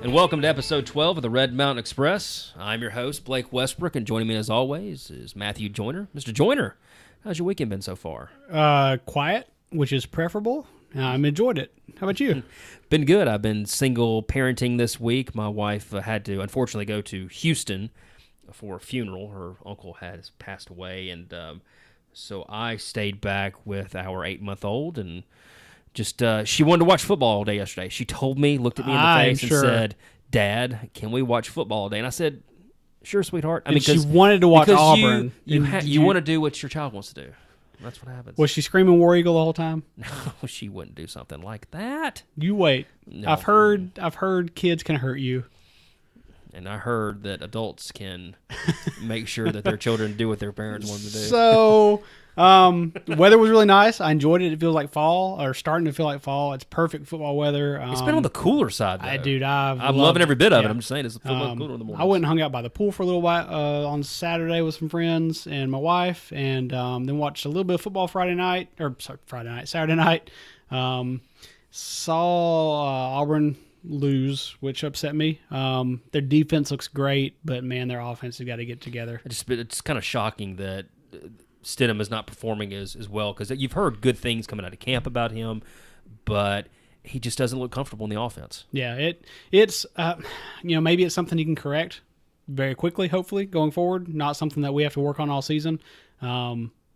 And welcome to episode 12 of the Red Mountain Express. I'm your host, Blake Westbrook, and joining me as always is Matthew Joyner. Mr. Joyner, how's your weekend been so far? Quiet, which is preferable. I've enjoyed it. How about you? Been good. I've been single parenting this week. My wife had to, unfortunately, go to Houston for a funeral. Her uncle has passed away, and so I stayed back with our 8-month-old, and just she wanted to watch football all day yesterday. She told me, looked at me in the face, and said, "Dad, can we watch football all day?" And I said, "Sure, sweetheart." I mean, she wanted to watch Auburn. You want to do what your child wants to do. That's what happens. Was she screaming War Eagle the whole time? No, she wouldn't do something like that. You wait. No. I've heard kids can hurt you. And I heard that adults can make sure that their children do what their parents want them to do. So, weather was really nice. I enjoyed it. It feels like fall, or starting to feel like fall. It's perfect football weather. It's been on the cooler side, though. I'm loving every bit of it. Yeah. I'm just saying it's a little cooler in the morning. I went and hung out by the pool for a little while on Saturday with some friends and my wife, and then watched a little bit of football Saturday night. Saw Auburn lose, which upset me. Their defense looks great, but man, their offense has got to get together. It's kind of shocking that Stidham is not performing as well, because you've heard good things coming out of camp about him, but he just doesn't look comfortable in the offense. Yeah, it's maybe it's something he can correct very quickly, hopefully, going forward. Not something that we have to work on all season.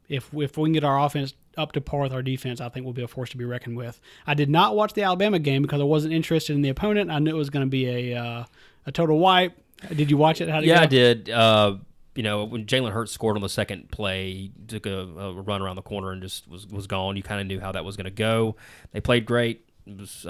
If we can get our offense up to par with our defense, I think we'll be a force to be reckoned with. I did not watch the Alabama game because I wasn't interested in the opponent. I knew it was going to be a total wipe. Did you watch it? How'd it go? I did. When Jalen Hurts scored on the second play, he took a run around the corner and just was gone. You kind of knew how that was going to go. They played great. It was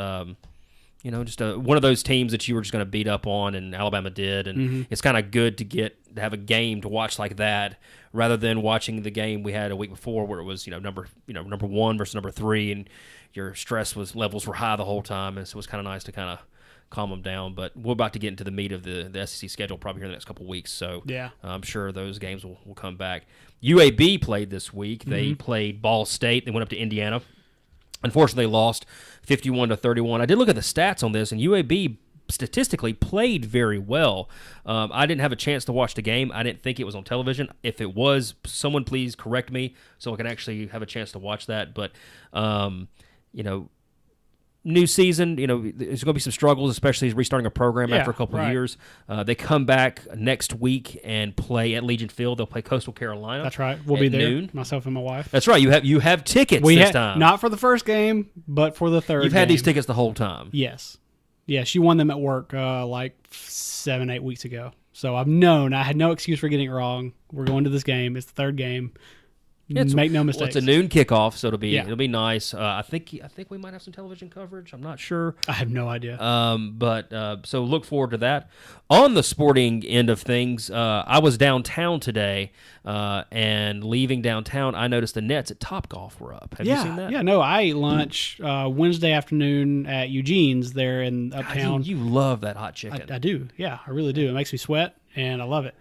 just one of those teams that you were just going to beat up on, and Alabama did. And It's kind of good to have a game to watch like that, rather than watching the game we had a week before where it was number one versus number 3, and your stress levels were high the whole time. And so it was kind of nice to kind of calm them down. But we're about to get into the meat of the SEC schedule probably here in the next couple of weeks. So yeah, I'm sure those games will come back. UAB played this week. They played Ball State. They went up to Indiana. Unfortunately, they lost 51-31. I did look at the stats on this, and UAB statistically played very well. I didn't have a chance to watch the game. I didn't think it was on television. If it was, someone please correct me so I can actually have a chance to watch that. But, new season, there's going to be some struggles, especially restarting a program after a couple of years. They come back next week and play at Legion Field. They'll play Coastal Carolina. That's right. We'll be there, noon. Myself and my wife. That's right. You have tickets this time. Not for the first game, but for the third. You've had these tickets the whole time. Yes. Yeah, she won them at work like 7-8 weeks ago. So I've known. I had no excuse for getting it wrong. We're going to this game. It's the third game. Make no mistakes. Well, it's a noon kickoff, so it'll be nice. I think we might have some television coverage. I'm not sure. I have no idea. So look forward to that. On the sporting end of things, I was downtown today, and leaving downtown, I noticed the nets at Topgolf were up. Have you seen that? Yeah, no, I ate lunch Wednesday afternoon at Eugene's there in Uptown. God, you love that hot chicken. I do. Yeah, I really do. It makes me sweat, and I love it.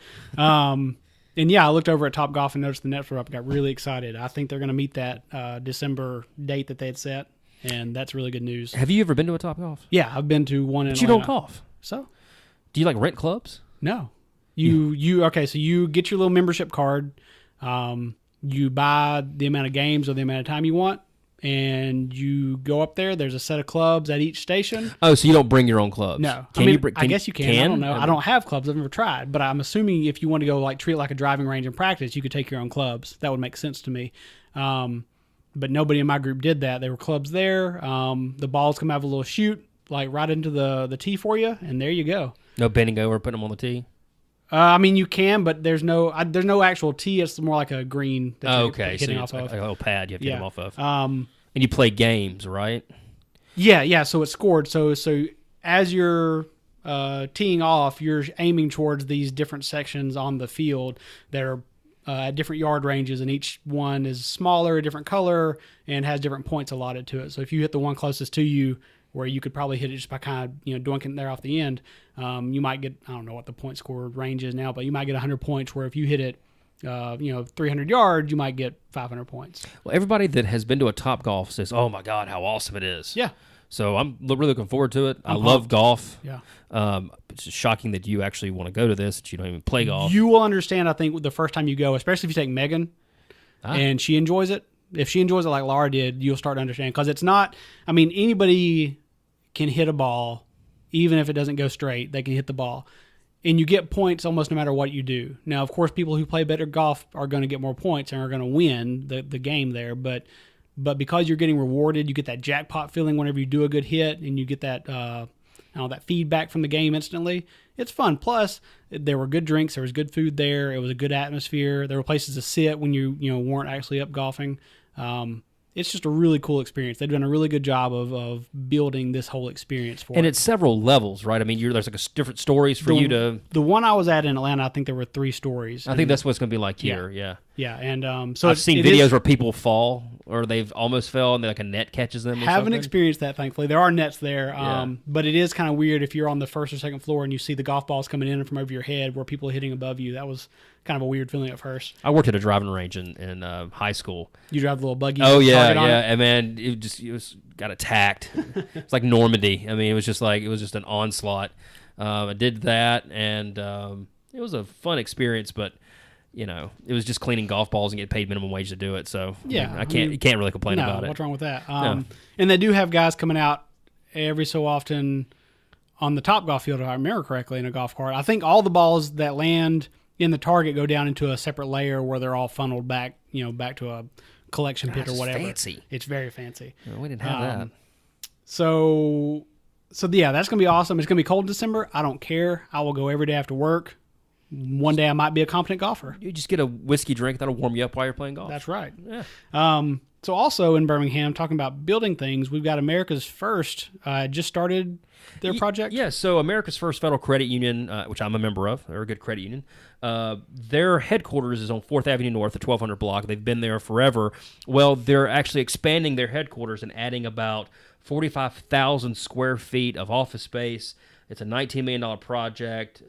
And yeah, I looked over at Topgolf and noticed the nets were up. Got really excited. I think they're going to meet that December date that they had set, and that's really good news. Have you ever been to a Topgolf? Yeah, I've been to one in But Atlanta. you don't golf. So? Do you rent clubs? No. So you get your little membership card. You buy the amount of games or the amount of time you want, and you go up there. There's a set of clubs at each station. Oh, so you don't bring your own clubs? No. I guess you can. I don't know. I don't have clubs. I've never tried. But I'm assuming if you want to go treat it like a driving range and practice, you could take your own clubs. That would make sense to me. But nobody in my group did that. There were clubs there. The balls come out of a little chute, right into the tee for you, and there you go. No bending over, putting them on the tee? You can, but there's no actual tee. It's more like a green that you're hitting off of. A little pad you have to get them off of. And you play games, right? Yeah. So it's scored. So as you're teeing off, you're aiming towards these different sections on the field that are at different yard ranges, and each one is smaller, a different color, and has different points allotted to it. So if you hit the one closest to you, where you could probably hit it just by kind of doinking there off the end, you might get, I don't know what the point score range is now, but you might get 100 points, where if you hit it 300 yards, you might get 500 points. Well, everybody that has been to a Topgolf says, "Oh my God, how awesome it is!" Yeah. So I'm really looking forward to it. I I'm love pumped. golf. Yeah. It's just shocking that you actually want to go to this, that you don't even play golf. You will understand, I think, the first time you go, especially if you take Megan and she enjoys it. If she enjoys it like Laura did, you'll start to understand. Because it's not, I mean, anybody can hit a ball, even if it doesn't go straight, they can hit the ball. And you get points almost no matter what you do. Now, of course, people who play better golf are going to get more points and are going to win the game there. But because you're getting rewarded, you get that jackpot feeling whenever you do a good hit, and you get that that feedback from the game instantly. It's fun. Plus, there were good drinks. There was good food there. It was a good atmosphere. There were places to sit when you weren't actually up golfing. It's just a really cool experience. They've done a really good job of building this whole experience for it. And it's several levels, right? I mean, there's like different stories for you to... The one I was at in Atlanta, I think there were 3 stories. I think that's what it's going to be like here, yeah. Yeah, and so I've seen videos where people fall or they've almost fell and like a net catches them or haven't something. experienced that, thankfully. There are nets there, but it is kind of weird if you're on the first or second floor and you see the golf balls coming in from over your head where people are hitting above you. That was kind of a weird feeling at first. I worked at a driving range in high school. You drive the little buggy? Oh, yeah, and man, it got attacked. It's like Normandy. I mean, it was just an onslaught. I did that, and it was a fun experience, but it was just cleaning golf balls and getting paid minimum wage to do it. So yeah, you can't really complain about it. What's wrong with that? No. And they do have guys coming out every so often on the top golf field, if I remember correctly, in a golf cart. I think all the balls that land in the target go down into a separate layer where they're all funneled back, back to a collection pit or whatever. Fancy. It's very fancy. No, we didn't have that. So yeah, that's gonna be awesome. It's gonna be cold in December. I don't care. I will go every day after work. One day I might be a competent golfer. You just get a whiskey drink that'll warm you up while you're playing golf. That's right. Yeah. So also in Birmingham, talking about building things, we've got America's First just started their project. Yeah, so America's First Federal Credit Union, which I'm a member of, they're a good credit union. Their headquarters is on 4th Avenue North, the 1200 block. They've been there forever. Well, they're actually expanding their headquarters and adding about 45,000 square feet of office space. It's a $19 million project.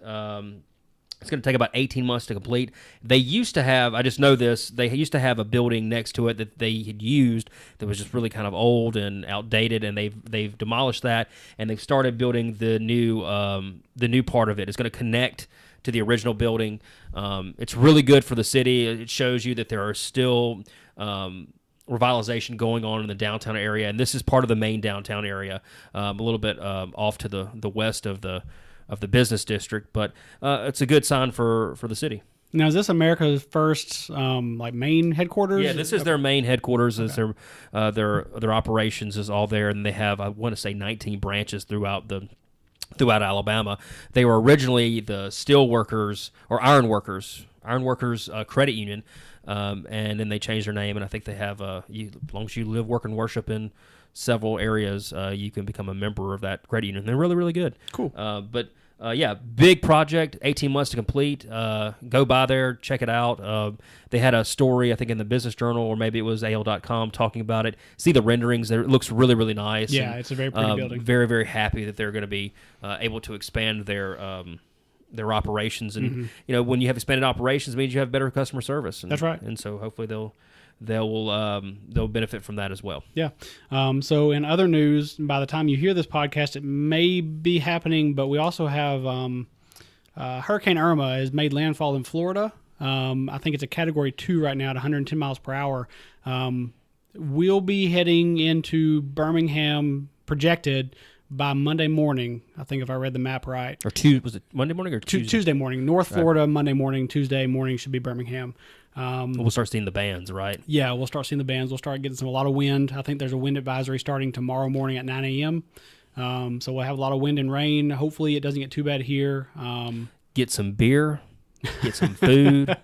It's going to take about 18 months to complete. They used to have, I just know this, they used to have a building next to it that they had used that was just really kind of old and outdated, and they've demolished that, and they've started building the new part of it. It's going to connect to the original building. It's really good for the city. It shows you that there are still revitalization going on in the downtown area, and this is part of the main downtown area, a little bit off to the west of the business district, but it's a good sign for the city. Now, is this America's First main headquarters? Yeah, this is their main headquarters. Okay. Their operations is all there, and they have, I want to say, 19 branches throughout Alabama. They were originally the steel workers or iron workers credit union, and then they changed their name, and I think they have as long as you live, work, and worship in several areas, you can become a member of that credit union. They're really, really good. Cool. Yeah, big project, 18 months to complete. Go by there, check it out. They had a story, I think, in the Business Journal, or maybe it was AL.com, talking about it. See the renderings there. It looks really, really nice. Yeah, and it's a very pretty building. Very, very happy that they're going to be able to expand their operations. And, when you have expanded operations, it means you have better customer service. And, that's right. And so hopefully they'll benefit from that as well. Yeah. So in other news, by the time you hear this podcast, it may be happening, but we also have Hurricane Irma has made landfall in Florida. I think it's a Category 2 right now at 110 miles per hour. We'll be heading into Birmingham projected by Monday morning. I think if I read the map right. Was it Monday morning or Tuesday? Tuesday morning. North Florida, Monday morning. Tuesday morning should be Birmingham. We'll start seeing the bands, right? Yeah, we'll start seeing the bands. We'll start getting a lot of wind. I think there's a wind advisory starting tomorrow morning at 9 a.m. So we'll have a lot of wind and rain. Hopefully it doesn't get too bad here. Get some beer, get some food,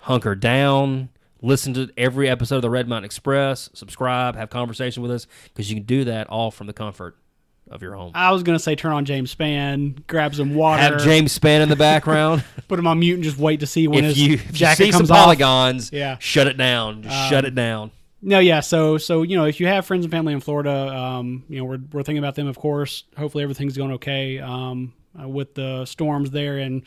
hunker down, listen to every episode of the Red Mountain Express, subscribe, have conversation with us, because you can do that all from the comfort of your home. I was going to say turn on James Spann, grab some water. Have James Spann in the background. Put him on mute and just wait to see when if his you jacket see comes some off. polygons, Yeah. Shut it down. Just shut it down. No, yeah. So if you have friends and family in Florida, we're thinking about them, of course. Hopefully everything's going okay with the storms there in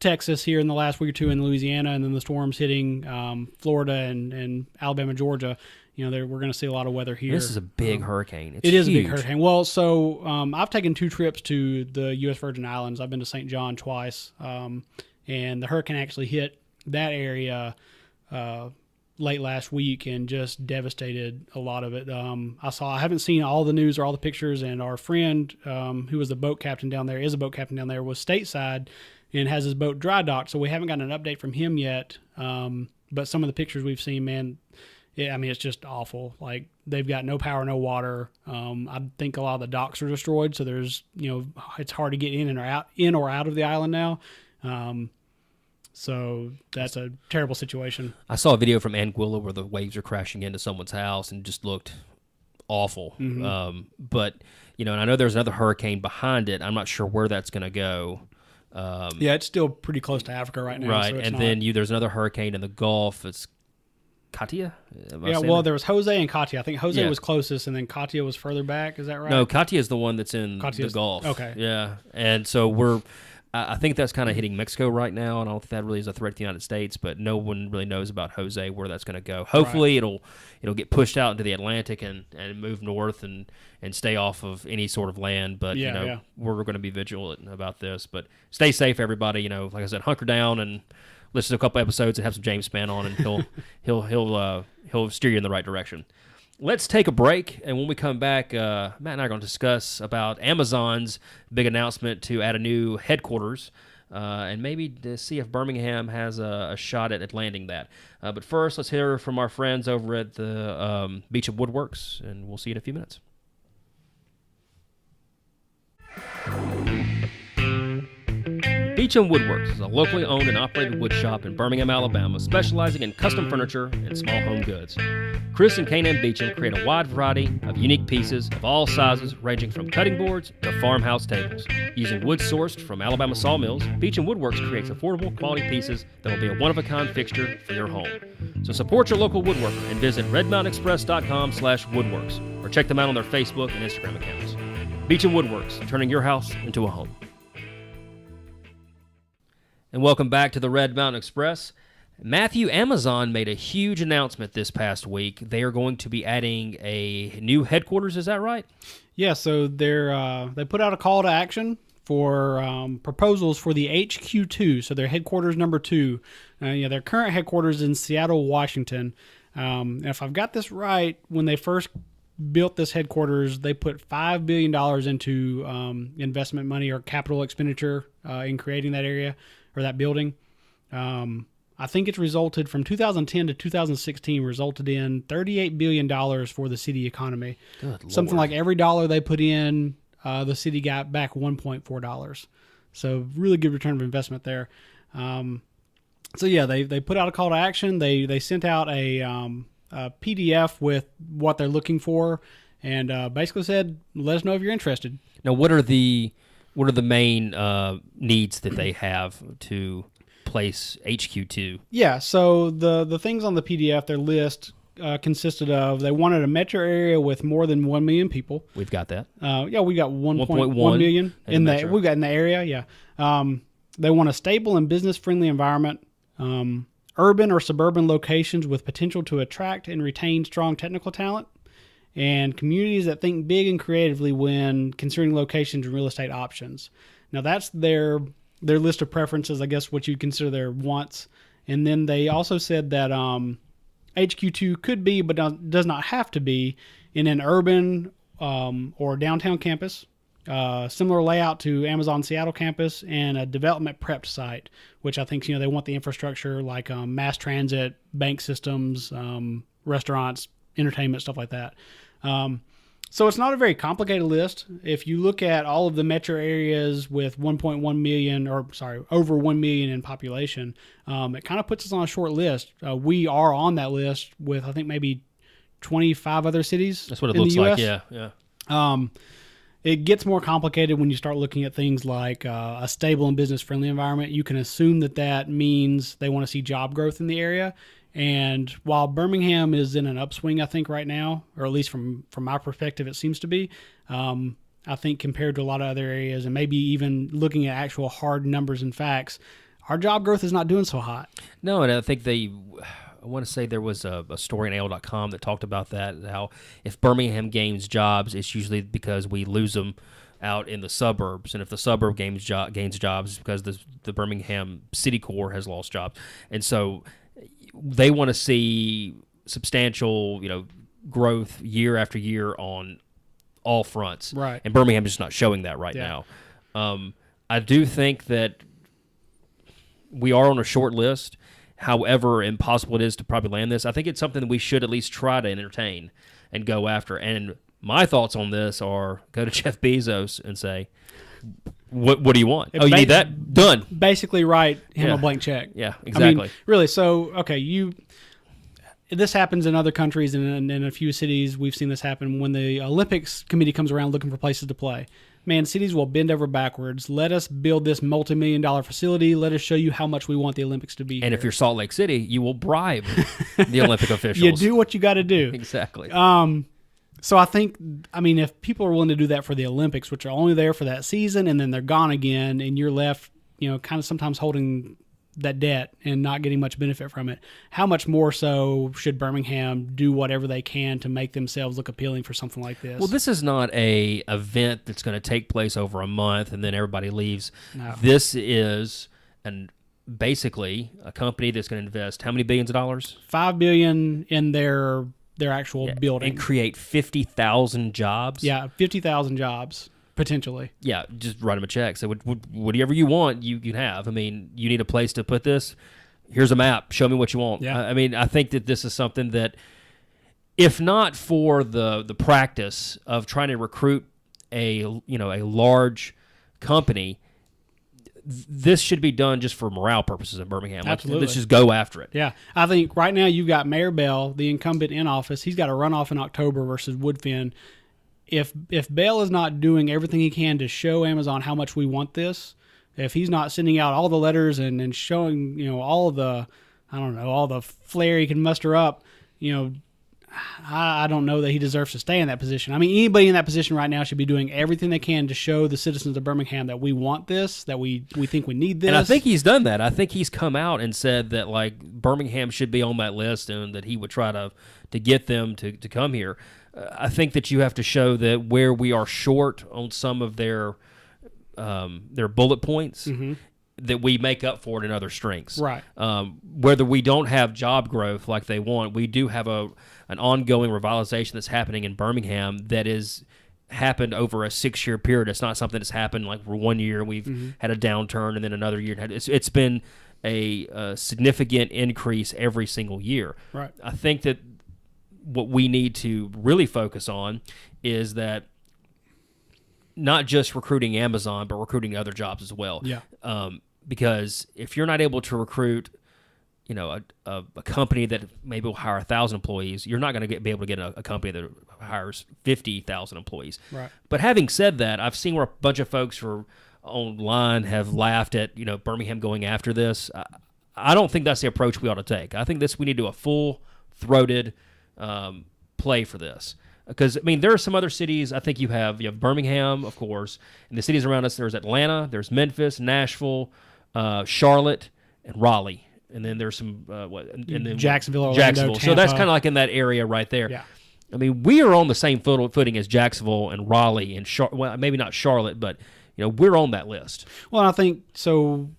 Texas here in the last week or two in Louisiana, and then the storms hitting Florida and Alabama, Georgia. we're going to see a lot of weather here. This is a big hurricane. It is huge. a big hurricane. Well, so I've taken 2 trips to the U.S. Virgin Islands. I've been to St. John twice, and the hurricane actually hit that area late last week and just devastated a lot of it. I haven't seen all the news or all the pictures, and our friend who was a boat captain down there, was stateside and has his boat dry docked, so we haven't gotten an update from him yet. But some of the pictures we've seen, man, it's just awful. Like, they've got no power, no water. I think a lot of the docks are destroyed, so there's, it's hard to get in or out of the island now. So that's a terrible situation. I saw a video from Anguilla where the waves are crashing into someone's house and just looked awful. Mm-hmm. But, and I know there's another hurricane behind it. I'm not sure where that's going to go. It's still pretty close to Africa right now. Right, so and then there's another hurricane in the Gulf. It's Katia? There was Jose and Katia. I think Jose was closest, and then Katia was further back. Is that right? No, Katia is the one that's in the Gulf. Okay. Yeah, and so I think that's kind of hitting Mexico right now, and I don't think that really is a threat to the United States, but no one really knows about Jose, where that's going to go. Hopefully it'll get pushed out into the Atlantic and move north and stay off of any sort of land, but we're going to be vigilant about this. But stay safe, everybody. Like I said, hunker down and listen to a couple episodes and have some James Spann on, and he'll steer you in the right direction. Let's take a break, and when we come back, Matt and I are going to discuss about Amazon's big announcement to add a new headquarters, and maybe to see if Birmingham has a shot at landing that. But first, let's hear from our friends over at the Ficha Woodworks, and we'll see you in a few minutes. Ficha Woodworks is a locally owned and operated wood shop in Birmingham, Alabama, specializing in custom furniture and small home goods. Chris and K&M Beecham create a wide variety of unique pieces of all sizes, ranging from cutting boards to farmhouse tables. Using wood sourced from Alabama sawmills, Ficha Woodworks creates affordable, quality pieces that will be a one-of-a-kind fixture for your home. So support your local woodworker and visit redmountainexpress.com/woodworks or check them out on their Facebook and Instagram accounts. Beecham Woodworks, turning your house into a home. And welcome back to the Red Mountain Express. Matthew, Amazon made a huge announcement this past week. They are going to be adding a new headquarters. Is that right? Yeah, so they put out a call to action for proposals for the HQ2, so their headquarters number 2. Their current headquarters is in Seattle, Washington. And if I've got this right, when they first built this headquarters, they put $5 billion into investment money or capital expenditure in creating that area or that building. I think it's resulted from 2010 to 2016 resulted in $38 billion for the city economy. Good Something Lord. like every dollar they put in, the city got back $1.4. So really good return of investment there. They put out a call to action. They sent out a PDF with what they're looking for, and basically said, "Let us know if you're interested." Now, what are the main needs that they have to place HQ2? Yeah, so the things on the PDF, their list consisted of, they wanted a metro area with more than 1 million people. We've got that. We got 1.1 million in the we got in the area. Yeah, they want a stable and business friendly environment. Urban or suburban locations with potential to attract and retain strong technical talent, and communities that think big and creatively when considering locations and real estate options. Now that's their list of preferences, I guess what you'd consider their wants. And then they also said that HQ2 could be, but does not have to be, in an urban or downtown campus, similar layout to Amazon Seattle campus, and a development prepped site, which I think they want the infrastructure like mass transit, bank systems, restaurants, entertainment, stuff like that. So it's not a very complicated list. If you look at all of the metro areas with 1.1 million, over 1 million in population, it kind of puts us on a short list. We are on that list with, I think, maybe 25 other cities. That's what it looks like. Yeah. It gets more complicated when you start looking at things like a stable and business-friendly environment. You can assume that means they want to see job growth in the area. And while Birmingham is in an upswing, I think, right now, or at least from my perspective, it seems to be, I think compared to a lot of other areas, and maybe even looking at actual hard numbers and facts, our job growth is not doing so hot. No, and I think I want to say there was a story in AL.com that talked about that, how if Birmingham gains jobs, it's usually because we lose them out in the suburbs, and if the suburb gains jobs, it's because the Birmingham City Core has lost jobs, and so they want to see substantial, growth year after year on all fronts. Right. And Birmingham's just not showing that right now. I do think that we are on a short list. However impossible it is to probably land this, I think it's something that we should at least try to entertain and go after. And my thoughts on this are go to Jeff Bezos and say, what do you want? You need that? Done. Basically write him a blank check. Yeah, exactly. I mean, really, so, okay, this happens in other countries and in a few cities. We've seen this happen when the Olympics committee comes around looking for places to play. Man, cities will bend over backwards. Let us build this multi-million-dollar facility. Let us show you how much we want the Olympics to be And here. if you're Salt Lake City, you will bribe the Olympic officials. You do what you got to do. Exactly. So I think, if people are willing to do that for the Olympics, which are only there for that season, and then they're gone again, and you're left, kind of sometimes holding that debt and not getting much benefit from it, how much more so should Birmingham do whatever they can to make themselves look appealing for something like this? Well, this is not a event that's going to take place over a month and then everybody leaves. No. This is basically a company that's going to invest how many billions of dollars? $5 billion in their actual building and create 50,000 jobs. Yeah, 50,000 jobs. Potentially. Yeah, just write them a check. So whatever you want, you can have. I mean, you need a place to put this. Here's a map. Show me what you want. Yeah. I think that this is something that, if not for the practice of trying to recruit a large company, this should be done just for morale purposes in Birmingham. Absolutely. Let's just go after it. Yeah. I think right now you've got Mayor Bell, the incumbent in office. He's got a runoff in October versus Woodfin. If Bell is not doing everything he can to show Amazon how much we want this, if he's not sending out all the letters and showing, all the, all the flair he can muster up, I don't know that he deserves to stay in that position. I mean, anybody in that position right now should be doing everything they can to show the citizens of Birmingham that we want this, that we think we need this. And I think he's done that. I think he's come out and said that, Birmingham should be on that list and that he would try to get them to come here. I think that you have to show that where we are short on some of their bullet points, that we make up for it in other strengths. Right. Whether we don't have job growth like they want, we do have an ongoing revitalization that's happening in Birmingham that is happened over a 6-year period. It's not something that's happened for 1 year and we've had a downturn and then another year. It's been a significant increase every single year. Right. I think that what we need to really focus on is that not just recruiting Amazon, but recruiting other jobs as well. Yeah. Because if you're not able to recruit, a company that maybe will hire 1,000 employees, you're not going to be able to get a company that hires 50,000 employees. Right. But having said that, I've seen where a bunch of folks online have laughed at Birmingham going after this. I don't think that's the approach we ought to take. I think we need to do a full-throated play for this, because there are some other cities. I think you have Birmingham, of course, and the cities around us. There's Atlanta, there's Memphis, Nashville, Charlotte, and Raleigh, and then there's some and then Jacksonville, Orlando, So that's Tampa. kind of like in that area right there. Yeah. We are on the same footing as Jacksonville and Raleigh and maybe not Charlotte, but we're on that list. Well, I think so.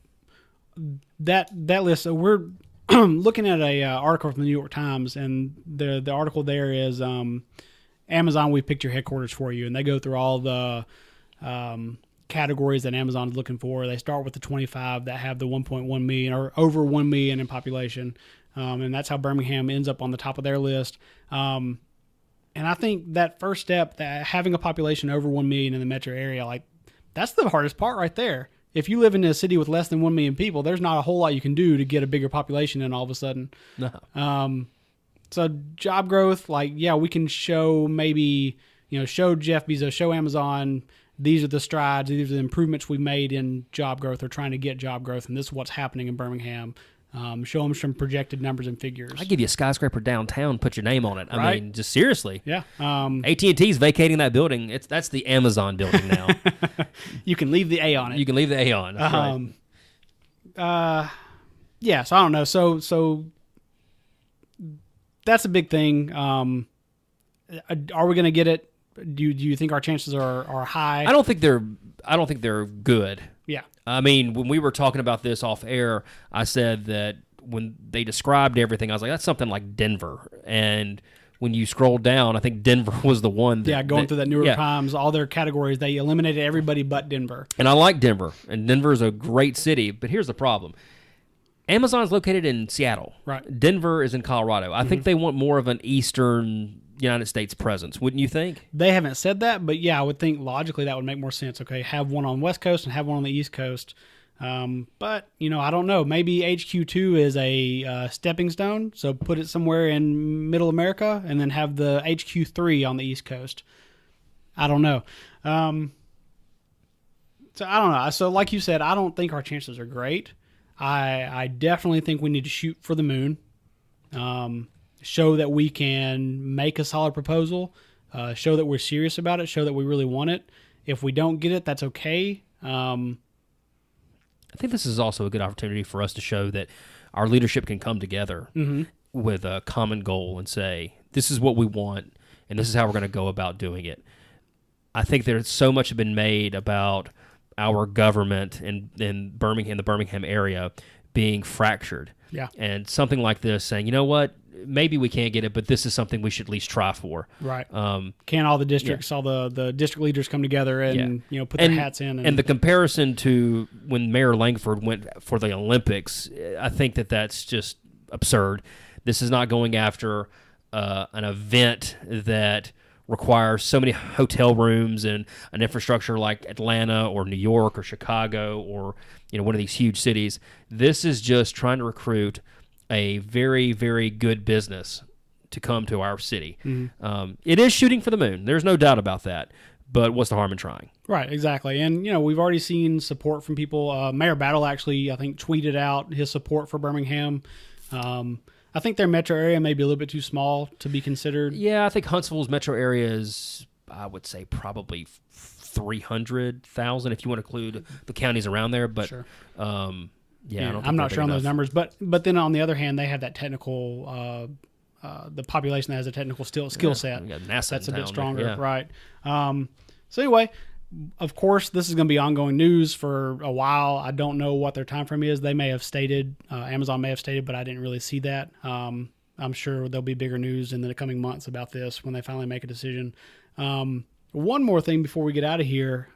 That list. So we're looking at a article from the New York Times, and the article there is Amazon. We've picked your headquarters for you, and they go through all the categories that Amazon is looking for. They start with the 25 that have the 1.1 million or over 1 million in population, and that's how Birmingham ends up on the top of their list. And I think that first step, that having a population over 1 million in the metro area, that's the hardest part right there. If you live in a city with less than 1 million people, there's not a whole lot you can do to get a bigger population in all of a sudden. No. So job growth, we can show show Jeff Bezos, show Amazon, these are the strides, these are the improvements we've made in job growth or trying to get job growth, and this is what's happening in Birmingham. Show them some projected numbers and figures. I give you a skyscraper downtown, put your name on it. I Right. mean, just seriously. Yeah. AT&T's vacating that building. That's the Amazon building now. You can leave the A on it. You can leave the A on. That's right. Yeah, so I don't know. So that's a big thing. Are we going to get it? Do you think our chances are high? I don't think they're good. Yeah. I mean, when we were talking about this off air, I said that when they described everything, I was like, that's something like Denver. And when you scroll down, I think Denver was the one that... going through that New York Times, all their categories, they eliminated everybody but Denver. And I like Denver, and Denver is a great city, but here's the problem. Amazon is located in Seattle. Right. Denver is in Colorado. I think they want more of an eastern United States presence, wouldn't you think? They haven't said that, but yeah, I would think logically that would make more sense. Okay, have one on West Coast and have one on the East Coast. But, I don't know. Maybe HQ2 is a stepping stone, so put it somewhere in Middle America and then have the HQ3 on the East Coast. I don't know. So I don't know. So like you said, I don't think our chances are great. I definitely think we need to shoot for the moon. Show that we can make a solid proposal. Show that we're serious about it. Show that we really want it. If we don't get it, that's okay. I think this is also a good opportunity for us to show that our leadership can come together with a common goal and say, this is what we want, and this is how we're going to go about doing it. I think there's so much has been made about our government in Birmingham, the Birmingham area, being fractured. Yeah. And something like this saying, you know what, maybe we can't get it, but this is something we should at least try for. Right. Can all the districts, all the district leaders come together and put their hats in? And the comparison to when Mayor Langford went for the Olympics, I think that's just absurd. This is not going after an event that requires so many hotel rooms and an infrastructure like Atlanta or New York or Chicago or one of these huge cities. This is just trying to recruit a very, very good business to come to our city. It is shooting for the moon. There's no doubt about that. But what's the harm in trying? Right, exactly. And, we've already seen support from people. Mayor Battle actually, I think, tweeted out his support for Birmingham. I think their metro area may be a little bit too small to be considered. Yeah, I think Huntsville's metro area is, I would say, probably 300,000 if you want to include the counties around there. But sure. I'm not sure on those numbers. But then on the other hand, they have that technical, the population that has a technical skill set. That's a bit stronger, right? So anyway, of course, this is going to be ongoing news for a while. I don't know what their time frame is. They may have stated, Amazon may have stated, but I didn't really see that. I'm sure there'll be bigger news in the coming months about this when they finally make a decision. One more thing before we get out of here.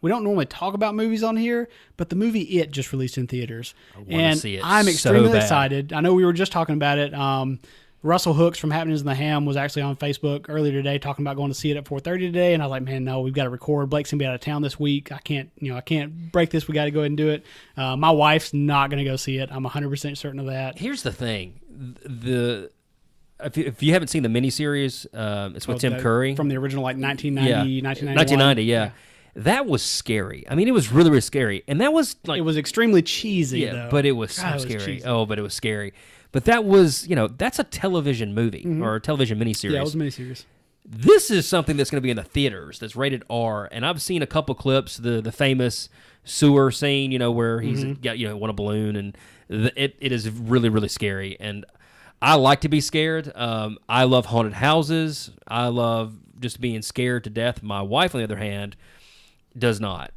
We don't normally talk about movies on here, but the movie It just released in theaters. And see it I'm extremely excited. I know we were just talking about it. Russell Hooks from Happenings in the Ham was actually on Facebook earlier today talking about going to see it at 4:30 today, and I was like, man, no, we've got to record. Blake's gonna be out of town this week. I can't break this. We got to go ahead and do it. My wife's not gonna go see it. I'm 100% certain of that. Here's the thing: if you haven't seen the miniseries, it's with Tim Curry from the original 1990, 1990, yeah. That was scary. I mean, it was really, really scary, and that was it was extremely cheesy. Though. But it was so scary. But it was scary. But that was, that's a television movie or a television miniseries. Yeah, it was a miniseries. This is something that's going to be in the theaters that's rated R, and I've seen a couple clips, the famous sewer scene, where he's got, won a balloon, and it is really, really scary. And I like to be scared. I love haunted houses. I love just being scared to death. My wife, on the other hand, does not.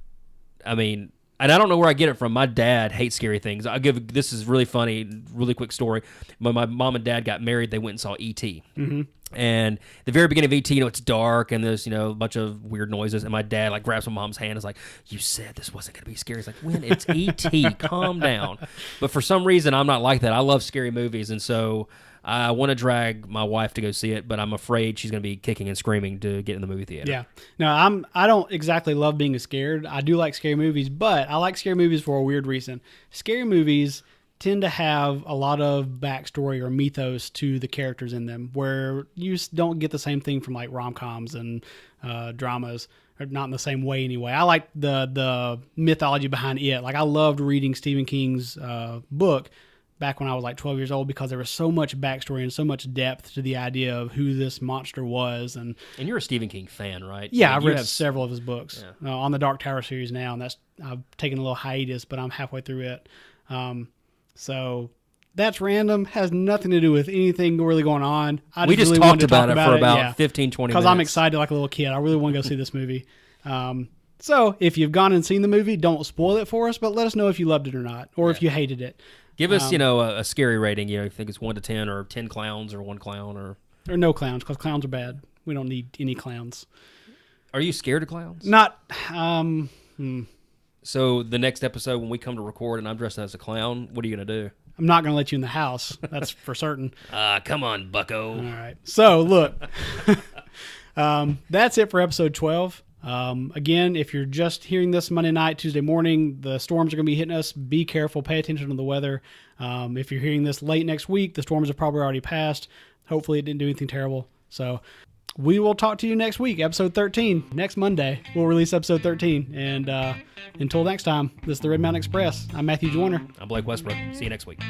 I mean... And I don't know where I get it from. My dad hates scary things. This is really funny, really quick story. When my mom and dad got married, they went and saw E.T. And the very beginning of E.T., it's dark and there's, a bunch of weird noises. And my dad grabs my mom's hand and is like, you said this wasn't going to be scary. It's like, when? It's E.T. Calm down. But for some reason, I'm not like that. I love scary movies. And so I want to drag my wife to go see it, but I'm afraid she's going to be kicking and screaming to get in the movie theater. Yeah. No, I don't exactly love being scared. I do like scary movies, but I like scary movies for a weird reason. Scary movies tend to have a lot of backstory or mythos to the characters in them, where you don't get the same thing from rom-coms and dramas, or not in the same way anyway. I like the mythology behind it. I loved reading Stephen King's book back when I was 12 years old, because there was so much backstory and so much depth to the idea of who this monster was. And you're a Stephen King fan, right? Yeah, I've read several of his books on the Dark Tower series now, and I've taken a little hiatus, but I'm halfway through it. So That's random. Has nothing to do with anything really going on. We just really talked wanted to about talk it for about yeah. 15, 20 minutes. Because I'm excited like a little kid. I really want to go see this movie. So if you've gone and seen the movie, don't spoil it for us, but let us know if you loved it or not, or if you hated it. Give us, a scary rating. If you think it's 1 to 10, or 10 clowns, or 1 clown, or no clowns, because clowns are bad. We don't need any clowns. Are you scared of clowns? Not. So the next episode, when we come to record and I'm dressed as a clown, what are you gonna do? I'm not going to let you in the house. That's for certain. Come on, bucko. All right. So look, that's it for episode 12. Again, if you're just hearing this Monday night, Tuesday morning, the storms are going to be hitting us. Be careful. Pay attention to the weather. If you're hearing this late next week, the storms have probably already passed. Hopefully it didn't do anything terrible. So we will talk to you next week, episode 13. Next Monday, we'll release episode 13. And until next time, this is the Red Mountain Express. I'm Matthew Joyner. I'm Blake Westbrook. See you next week.